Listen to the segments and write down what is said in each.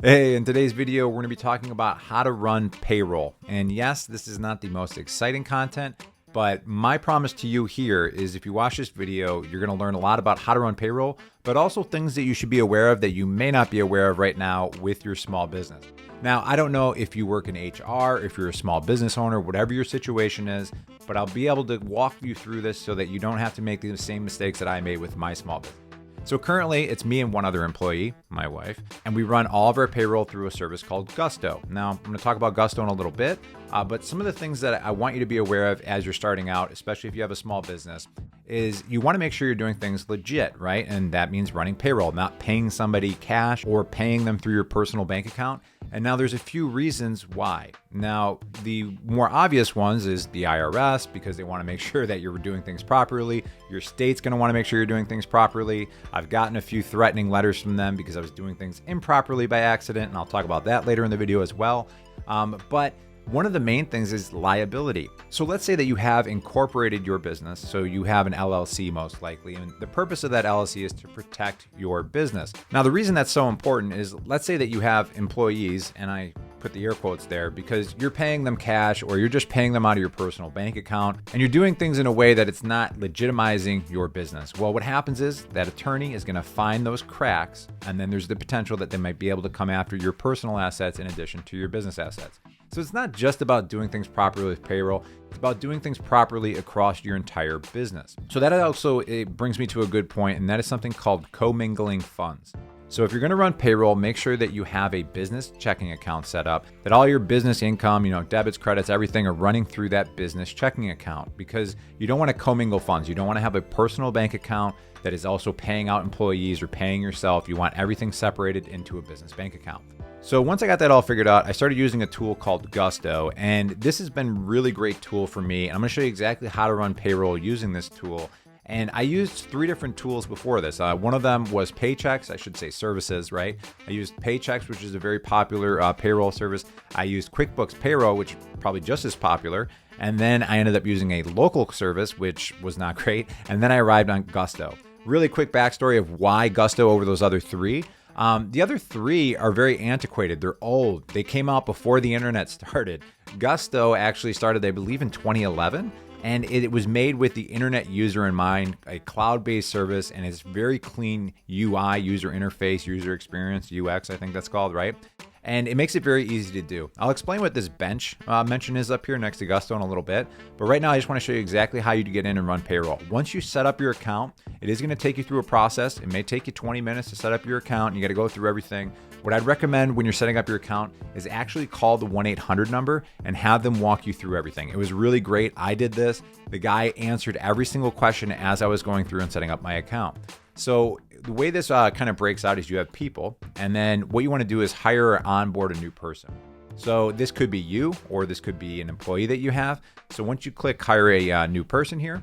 Hey, in today's video, we're going to be talking about how to run payroll. And yes, this is not the most exciting content, but my promise to you here is if you watch this video, you're going to learn a lot about how to run payroll, but also things that you should be aware of that you may not be aware of right now with your small business. Now, I don't know if you work in HR, if you're a small business owner, whatever your situation is, but I'll be able to walk you through this so that you don't have to make the same mistakes that I made with my small business. So currently, it's me and one other employee, my wife, and we run all of our payroll through a service called Gusto. Now, I'm going to talk about Gusto in a little bit, but some of the things that I want you to be aware of as you're starting out, especially if you have a small business, is you want to make sure you're doing things legit, right? And that means running payroll, not paying somebody cash or paying them through your personal bank account. And now there's a few reasons why. Now, the more obvious ones is the IRS, because they want to make sure that you're doing things properly. Your state's going to want to make sure you're doing things properly. I've gotten a few threatening letters from them because I was doing things improperly by accident, and I'll talk about that later in the video as well. But one of the main things is liability. So let's say that you have incorporated your business. So you have an LLC most likely, and the purpose of that LLC is to protect your business. Now, the reason that's so important is let's say that you have employees, and I put the air quotes there because you're paying them cash or you're just paying them out of your personal bank account and you're doing things in a way that it's not legitimizing your business. Well, what happens is that attorney is going to find those cracks, and then there's the potential that they might be able to come after your personal assets in addition to your business assets. So it's not just about doing things properly with payroll, it's about doing things properly across your entire business. So that also it brings me to a good point, and that is something called commingling funds. So if you're going to run payroll, make sure that you have a business checking account set up, that all your business income, debits, credits, everything are running through that business checking account, because you don't want to commingle funds. You don't want to have a personal bank account that is also paying out employees or paying yourself. You want everything separated into a business bank account. So once I got that all figured out, I started using a tool called Gusto, and this has been a really great tool for me. I'm going to show you exactly how to run payroll using this tool. And I used 3 different tools before this. One of them was Paychex, I should say services, right? I used Paychex, which is a very popular payroll service. I used QuickBooks Payroll, which is probably just as popular. And then I ended up using a local service, which was not great. And then I arrived on Gusto. Really quick backstory of why Gusto over those other 3. The other 3 are very antiquated. They're old. They came out before the internet started. Gusto actually started, I believe, in 2011. And it was made with the internet user in mind, a cloud-based service, and it's very clean UI, user interface, user experience, UX, I think that's called, right? And it makes it very easy to do. I'll explain what this bench mention is up here next to Gusto in a little bit. But right now, I just want to show you exactly how you get in and run payroll. Once you set up your account, it is going to take you through a process. It may take you 20 minutes to set up your account. You got to go through everything. What I'd recommend when you're setting up your account is actually call the 1-800 number and have them walk you through everything. It was really great. I did this. The guy answered every single question as I was going through and setting up my account. So the way this kind of breaks out is you have people, and then what you want to do is hire or onboard a new person. So this could be you, or this could be an employee that you have. So once you click hire a new person here,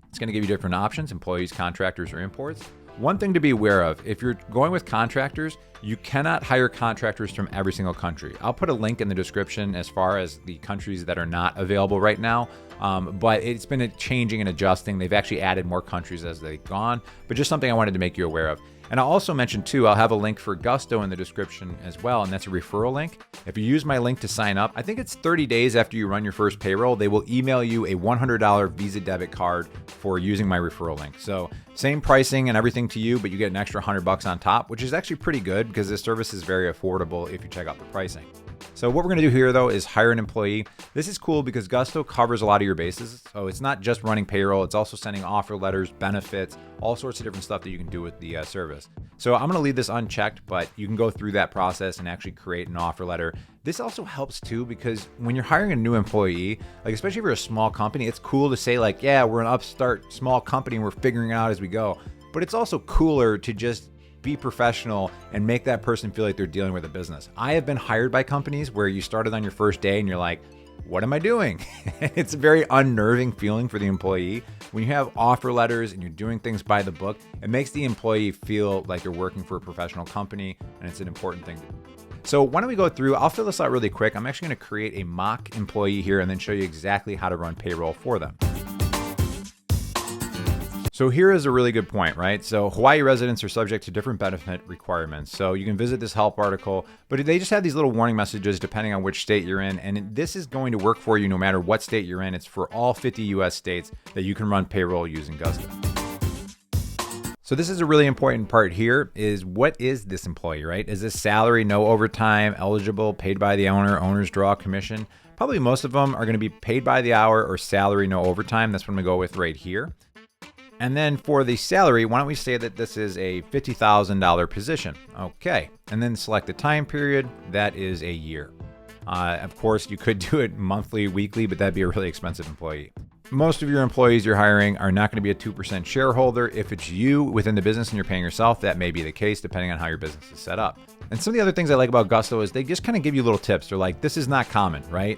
it's going to give you different options: employees, contractors, or imports. One thing to be aware of, if you're going with contractors, you cannot hire contractors from every single country. I'll put a link in the description as far as the countries that are not available right now. But it's been changing and adjusting. They've actually added more countries as they've gone, but just something I wanted to make you aware of. And I'll also mention too, I'll have a link for Gusto in the description as well, and that's a referral link. If you use my link to sign up, I think it's 30 days after you run your first payroll, they will email you a $100 Visa debit card for using my referral link. So same pricing and everything to you, but you get an extra $100 on top, which is actually pretty good because this service is very affordable if you check out the pricing. So what we're going to do here, though, is hire an employee. This is cool because Gusto covers a lot of your bases. So it's not just running payroll. It's also sending offer letters, benefits, all sorts of different stuff that you can do with the service. So I'm going to leave this unchecked, but you can go through that process and actually create an offer letter. This also helps, too, because when you're hiring a new employee, like especially if you're a small company, it's cool to say like, yeah, we're an upstart small company and we're figuring it out as we go. But it's also cooler to just be professional and make that person feel like they're dealing with a business. I have been hired by companies where you started on your first day and you're like, what am I doing? It's a very unnerving feeling for the employee. When you have offer letters and you're doing things by the book, it makes the employee feel like you're working for a professional company, and it's an important thing to do. So why don't we go through, I'll fill this out really quick. I'm actually going to create a mock employee here and then show you exactly how to run payroll for them. So here is a really good point, right? So Hawaii residents are subject to different benefit requirements. So you can visit this help article, but they just have these little warning messages depending on which state you're in. And this is going to work for you no matter what state you're in. It's for all 50 US states that you can run payroll using Gusto. So this is a really important part here is what is this employee, right? Is this salary, no overtime, eligible, paid by the owner, owners draw commission? Probably most of them are going to be paid by the hour or salary, no overtime. That's what I'm going to go with right here. And then for the salary, why don't we say that this is a $50,000 position? Okay. And then select the time period. That is a year. Of course, you could do it monthly, weekly, but that'd be a really expensive employee. Most of your employees you're hiring are not going to be a 2% shareholder. If it's you within the business and you're paying yourself, that may be the case depending on how your business is set up. And some of the other things I like about Gusto is they just kind of give you little tips. They're like, this is not common, right?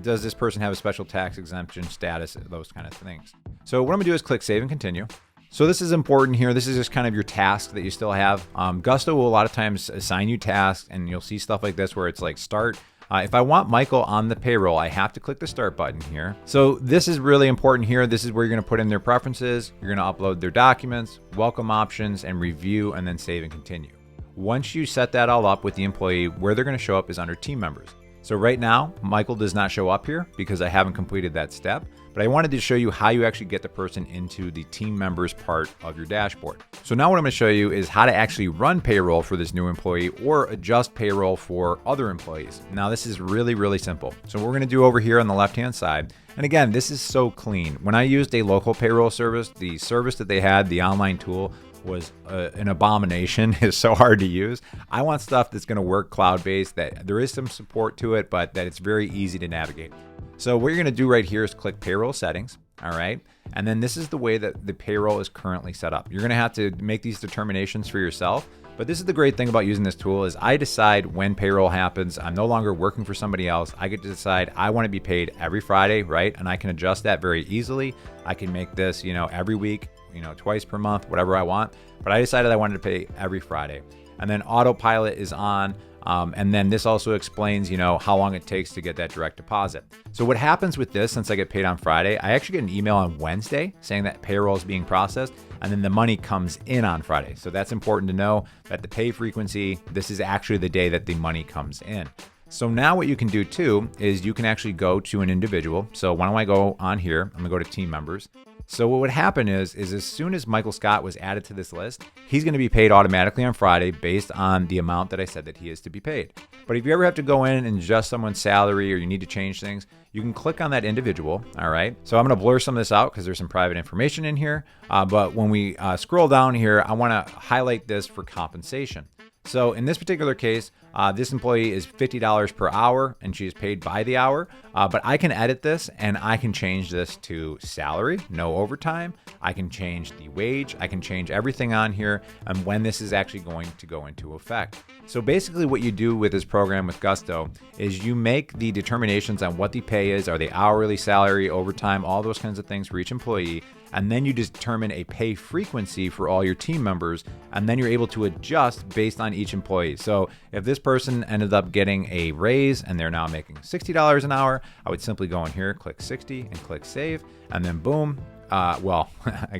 Does this person have a special tax exemption status? Those kind of things. So what I'm gonna do is click Save and Continue. So this is important here. This is just kind of your task that you still have. Gusto will a lot of times assign you tasks, and you'll see stuff like this where it's like start. If I want Michael on the payroll, I have to click the start button here. So this is really important here. This is where you're going to put in their preferences. You're going to upload their documents, welcome options, and review, and then save and continue. Once you set that all up with the employee, where they're going to show up is under team members. So right now, Michael does not show up here because I haven't completed that step. But I wanted to show you how you actually get the person into the team members part of your dashboard. So now what I'm going to show you is how to actually run payroll for this new employee or adjust payroll for other employees. Now this is really, really simple. So what we're going to do over here on the left-hand side, and again, this is so clean. When I used a local payroll service, the service that they had, the online tool, was an abomination. It's so hard to use. I want stuff that's going to work cloud-based, that there is some support to it, but that it's very easy to navigate. So what you're going to do right here is click Payroll Settings, all right? And then this is the way that the payroll is currently set up. You're going to have to make these determinations for yourself, but this is the great thing about using this tool is I decide when payroll happens. I'm no longer working for somebody else. I get to decide I want to be paid every Friday, right? And I can adjust that very easily. I can make this, every week, twice per month, whatever I want. But I decided I wanted to pay every Friday. And then autopilot is on. And then this also explains, how long it takes to get that direct deposit. So what happens with this, since I get paid on Friday, I actually get an email on Wednesday saying that payroll is being processed, and then the money comes in on Friday. So that's important to know that the pay frequency, this is actually the day that the money comes in. So now what you can do too is you can actually go to an individual. So why don't I go on here? I'm gonna go to team members. So what would happen is as soon as Michael Scott was added to this list, he's going to be paid automatically on Friday based on the amount that I said that he is to be paid. But if you ever have to go in and adjust someone's salary or you need to change things, you can click on that individual, all right? So I'm going to blur some of this out because there's some private information in here. But when we scroll down here, I want to highlight this for compensation. So in this particular case, this employee is $50 per hour and she is paid by the hour, but I can edit this and I can change this to salary, no overtime. I can change the wage. I can change everything on here and when this is actually going to go into effect. So basically what you do with this program with Gusto is you make the determinations on what the pay is, are they hourly, salary, overtime, all those kinds of things for each employee. And then you determine a pay frequency for all your team members, and then you're able to adjust based on each employee. So if this person ended up getting a raise and they're now making $60 an hour, I would simply go in here, click 60 and click save, and then boom. I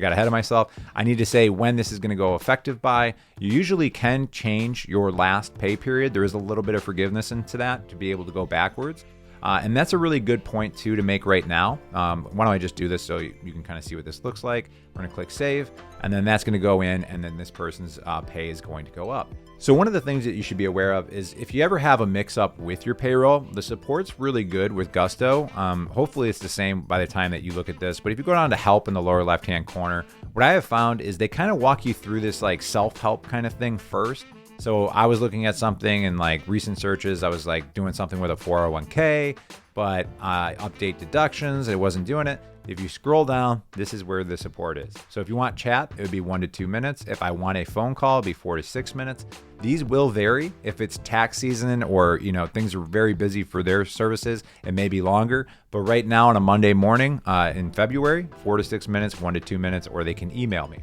got ahead of myself. I need to say when this is going to go effective by. You usually can change your last pay period. There is a little bit of forgiveness into that to be able to go backwards. And that's a really good point too to make right now. Why don't I just do this so you can kind of see what this looks like. We're going to click save, and then that's going to go in, and then this person's pay is going to go up. So one of the things that you should be aware of is if you ever have a mix-up with your payroll, the support's really good with Gusto. Hopefully it's the same by the time that you look at this, but if you go down to help in the lower left-hand corner, what I have found is they kind of walk you through this like self-help kind of thing first. So I was looking at something in like recent searches. I was like doing something with a 401k, but update deductions. It wasn't doing it. If you scroll down, this is where the support is. So if you want chat, it would be 1 to 2 minutes. If I want a phone call, it'd be 4 to 6 minutes. These will vary. If it's tax season or things are very busy for their services, it may be longer. But right now on a Monday morning in February, 4 to 6 minutes, 1 to 2 minutes, or they can email me.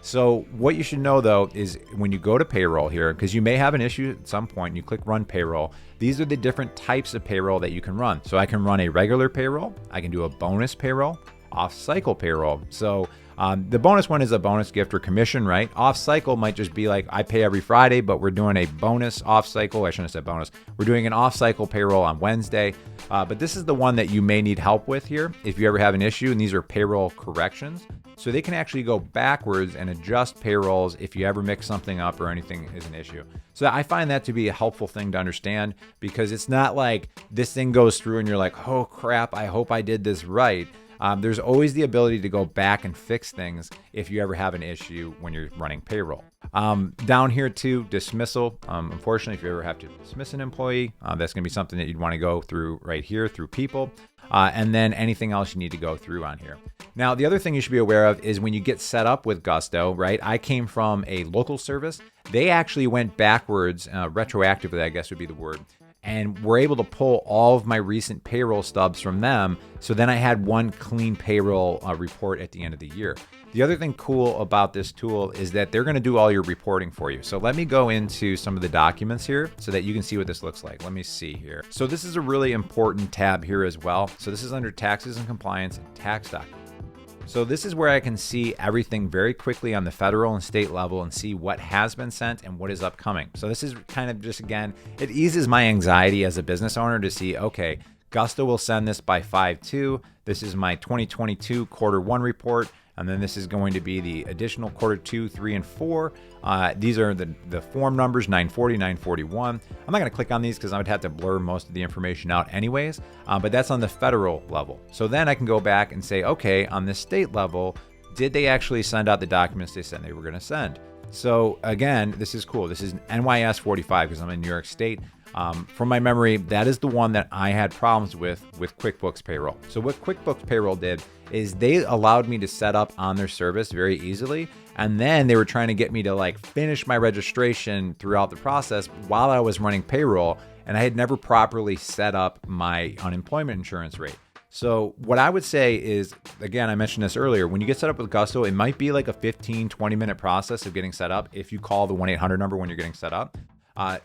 So what you should know though is when you go to payroll here, because you may have an issue at some point and you click run payroll, these are the different types of payroll that you can run. So I can run a regular payroll, I can do a bonus payroll, off-cycle payroll. So The bonus one is a bonus gift or commission, right? Off cycle might just be like, I pay every Friday, but we're doing a bonus off cycle. I shouldn't have said bonus. We're doing an off cycle payroll on Wednesday. But this is the one that you may need help with here if you ever have an issue, and these are payroll corrections. So they can actually go backwards and adjust payrolls if you ever mix something up or anything is an issue. So I find that to be a helpful thing to understand, because it's not like this thing goes through and you're like, oh crap, I hope I did this right. There's always the ability to go back and fix things if you ever have an issue when you're running payroll. Down here too, dismissal. Unfortunately, if you ever have to dismiss an employee, that's going to be something that you'd want to go through right here through people. And then anything else you need to go through on here. Now, the other thing you should be aware of is when you get set up with Gusto, right? I came from a local service. They actually went backwards, retroactively, I guess would be the word, and were able to pull all of my recent payroll stubs from them. So then I had one clean payroll report at the end of the year. The other thing cool about this tool is that they're going to do all your reporting for you. So let me go into some of the documents here so that you can see what this looks like. Let me see here. So this is a really important tab here as well. So this is under taxes and compliance and tax documents. So this is where I can see everything very quickly on the federal and state level and see what has been sent and what is upcoming. So this is kind of just, again, it eases my anxiety as a business owner to see, okay, Gusto will send this by 5/2. This is my 2022 Q1 report. And then this is going to be the additional Q2, 3, and 4. These are the form numbers, 940, 941. I'm not going to click on these because I would have to blur most of the information out anyways, but that's on the federal level. So then I can go back and say, okay, on the state level, did they actually send out the documents they said they were going to send? So again, this is cool. This is NYS 45 because I'm in New York State. From my memory, that is the one that I had problems with QuickBooks Payroll. So what QuickBooks Payroll did is they allowed me to set up on their service very easily. And then they were trying to get me to like finish my registration throughout the process while I was running payroll. And I had never properly set up my unemployment insurance rate. So what I would say is, again, I mentioned this earlier, when you get set up with Gusto, it might be like a 15, 20-minute process of getting set up if you call the 1-800 number when you're getting set up.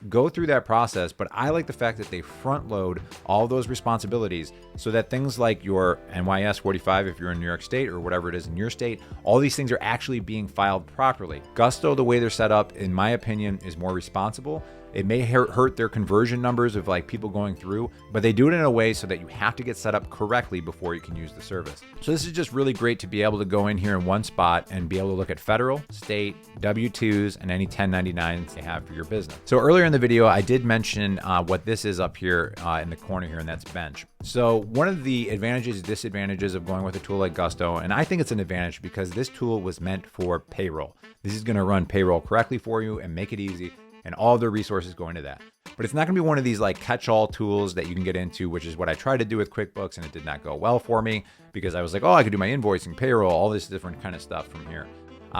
Go through that process, but I like the fact that they front load all those responsibilities so that things like your NYS 45, if you're in New York State or whatever it is in your state, all these things are actually being filed properly. Gusto, the way they're set up, in my opinion, is more responsible. It may hurt their conversion numbers of like people going through, but they do it in a way so that you have to get set up correctly before you can use the service. So this is just really great to be able to go in here in one spot and be able to look at federal, state, W-2s, and any 1099s they have for your business. So earlier in the video, I did mention what this is up here in the corner here, and that's bench. So one of the advantages, disadvantages of going with a tool like Gusto, and I think it's an advantage because this tool was meant for payroll. This is going to run payroll correctly for you and make it easy, and all the resources go into that. But it's not gonna be one of these like catch-all tools that you can get into, which is what I tried to do with QuickBooks, and it did not go well for me because I was like, oh, I could do my invoicing, payroll, all this different kind of stuff from here.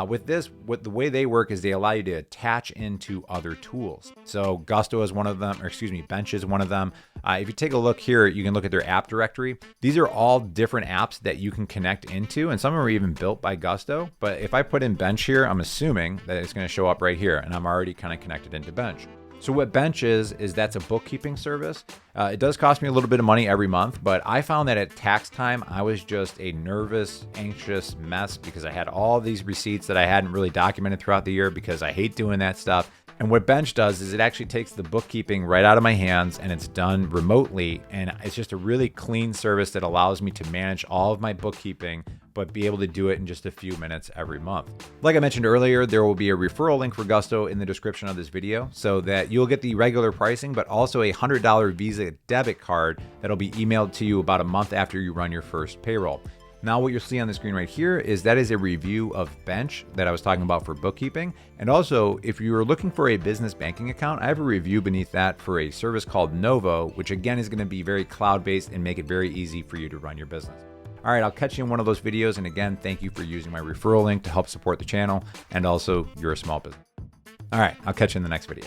With this, the way they work is they allow you to attach into other tools. So Gusto is one of them, or excuse me, Bench is one of them. If you take a look here, you can look at their app directory. These are all different apps that you can connect into, and some of them are even built by Gusto. But if I put in Bench here, I'm assuming that it's going to show up right here, and I'm already kind of connected into Bench. So what Bench is that's a bookkeeping service. It does cost me a little bit of money every month, but I found that at tax time, I was just a nervous, anxious mess because I had all these receipts that I hadn't really documented throughout the year because I hate doing that stuff. And what Bench does is it actually takes the bookkeeping right out of my hands and it's done remotely. And it's just a really clean service that allows me to manage all of my bookkeeping, but be able to do it in just a few minutes every month. Like I mentioned earlier, there will be a referral link for Gusto in the description of this video so that you'll get the regular pricing, but also a $100 Visa debit card that'll be emailed to you about a month after you run your first payroll. Now what you'll see on the screen right here is that is a review of Bench that I was talking about for bookkeeping. And also, if you are looking for a business banking account, I have a review beneath that for a service called Novo, which again is going to be very cloud-based and make it very easy for you to run your business. All right, I'll catch you in one of those videos. And again, thank you for using my referral link to help support the channel. And also, you're a small business. All right, I'll catch you in the next video.